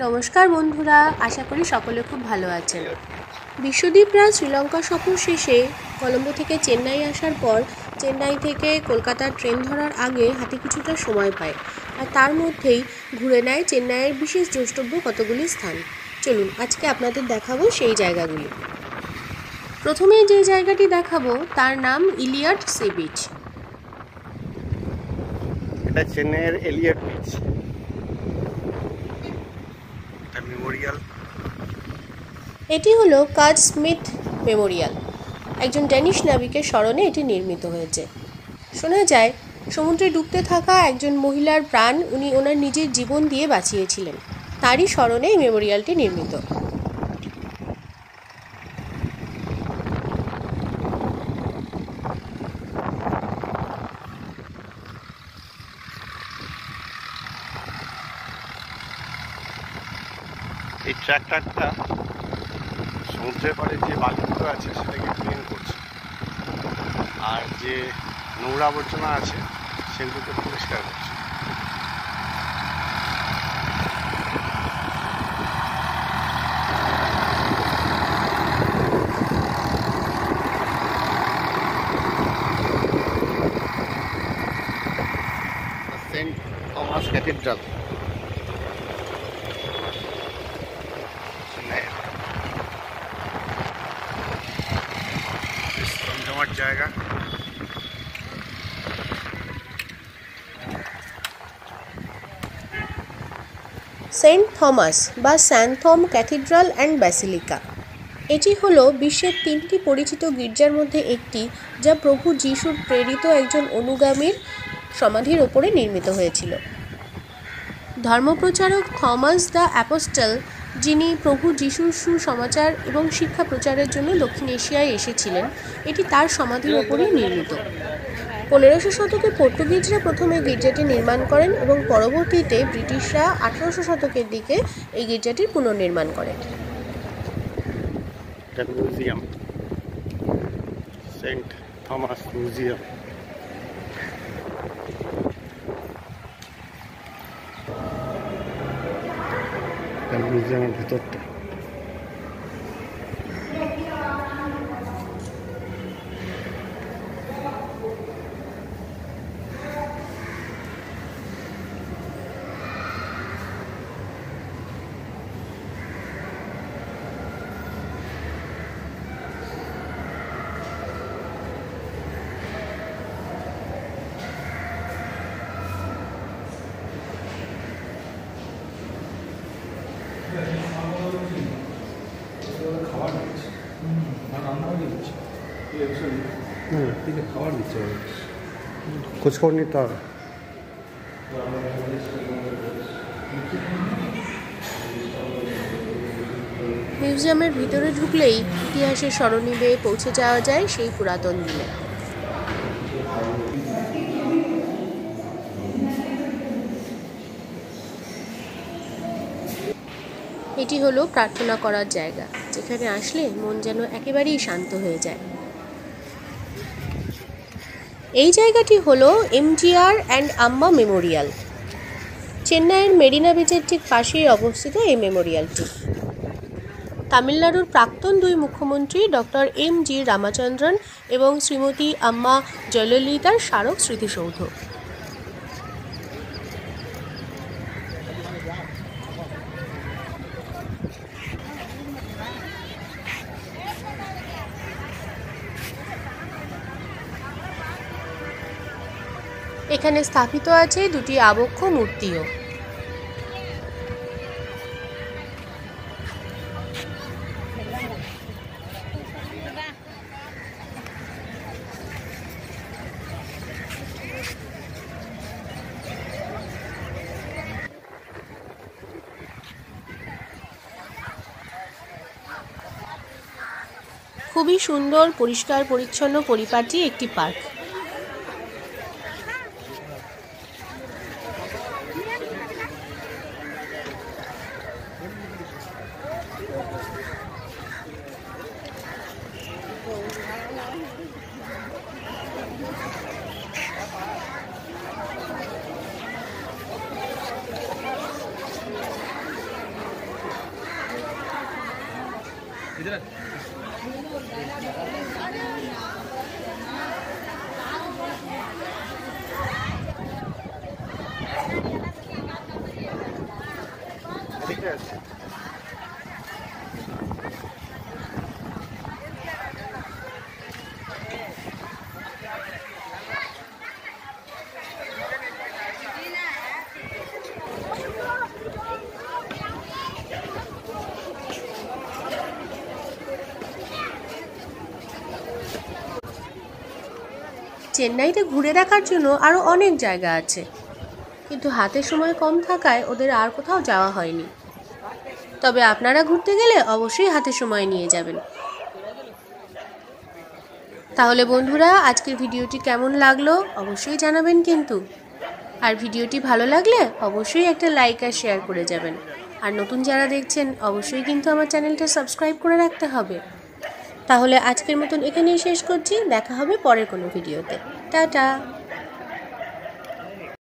নমস্কার বন্ধুরা, আশা করি সকলে খুব ভালো আছেন। বিশ্বদীপরা শ্রীলঙ্কা সফর শেষে কলম্বো থেকে চেন্নাই আসার পর চেন্নাই থেকে কলকাতার ট্রেন ধরার আগে হাতে কিছুটা সময় পায়, আর তার মধ্যেই ঘুরে নেয় চেন্নাইয়ের বিশেষ দ্রষ্টব্য কতগুলি স্থান। চলুন আজকে আপনাদের দেখাবো সেই জায়গাগুলি। প্রথমে যে জায়গাটি দেখাবো তার নাম ইলিয়ট সি বিচ। এটা চেন্নাইয়ের এলিয়ট বিচ। মেমোরিয়াল। এটি হলো কাজ স্মিথ মেমোরিয়াল। একজন ড্যানিশ নাবিকের স্মরণে এটি নির্মিত হয়েছে। শোনা যায় সমুদ্রে ডুবতে থাকা একজন মহিলার প্রাণ উনি ওনার নিজের জীবন দিয়ে বাঁচিয়েছিলেন। তারই স্মরণে এই মেমোরিয়ালটি নির্মিত। এই ট্র্যাক্টরটা সমুদ্রের পাড়ে যে বালিগুলো আছে সেটাকে ক্লিন করছে, আর যে নোংরা আবর্জনা আছে সেগুলোকে পরিষ্কার করছে। সেন্ট থমাস ক্যাথিড্রাল জমার জায়গা। সেন্ট থমাস বা স্যানথম ক্যাথিড্রাল অ্যান্ড ব্যাসিলিকা, এটি হলো বিশ্বের 3টি পরিচিত গির্জার মধ্যে একটি, যা প্রভু যিশুর প্রেরিত একজন অনুগামীর সমাধির ওপরে নির্মিত হয়েছিল। ধর্মপ্রচারক থমাস দ্য অ্যাপোস্টল, যিনি প্রভু যিশুর সুসমাচার এবং শিক্ষা প্রচারের জন্য দক্ষিণ এশিয়ায় এসেছিলেন, এটি তার সমাধির ওপরেই নির্মিত। 1500 শতকে পর্তুগিজরা প্রথমে গির্জাটি নির্মাণ করেন এবং পরবর্তীতে ব্রিটিশরা 1800 শতকের দিকে এই গির্জাটির পুনর্নির্মাণ করেন। Museum, Saint Thomas museum. মিউজিয়ামের ভিতরটা খোঁজখবর নিতে হবে। মিউজিয়ামের ভিতরে ঢুকলেই ইতিহাসের সরণি বেয়ে পৌঁছে যাওয়া যায় সেই পুরাতন দিনে। এটি হলো প্রার্থনা করার জায়গা, যেখানে আসলে মন যেন একেবারেই শান্ত হয়ে যায়। এই জায়গাটি হলো এমজিআর অ্যান্ড আম্মা মেমোরিয়াল। চেন্নাইয়ের মেরিনা বিচের ঠিক পাশেই অবস্থিত এই মেমোরিয়ালটি। তামিলনাড়ুর প্রাক্তন 2 মুখ্যমন্ত্রী ডক্টর এম.জি. রামাচন্দ্রন এবং শ্রীমতী আম্মা জয়ললিতার স্মারক স্মৃতিসৌধ। এখানে স্থাপিত আছে 2টি আবক্ষ মূর্তিও। খুবই সুন্দর, পরিষ্কার পরিচ্ছন্ন, পরিপাটি একটি পার্ক। ঠিক আছে। চেন্নাইতে ঘুরে দেখার জন্য আরও অনেক জায়গা আছে, কিন্তু হাতে সময় কম থাকায় ওদের আর কোথাও যাওয়া হয়নি। তবে আপনারা ঘুরতে গেলে অবশ্যই হাতে সময় নিয়ে যাবেন। তাহলে বন্ধুরা, আজকের ভিডিওটি কেমন লাগলো অবশ্যই জানাবেন কিন্তু। আর ভিডিওটি ভালো লাগলে অবশ্যই একটা লাইক আর শেয়ার করে যাবেন। আর নতুন যারা দেখছেন অবশ্যই কিন্তু আমার চ্যানেলটা সাবস্ক্রাইব করে রাখতে হবে। তাহলে আজকের মতন এখানেই শেষ করছি, দেখা হবে পরের কোনো ভিডিওতে। টাটা।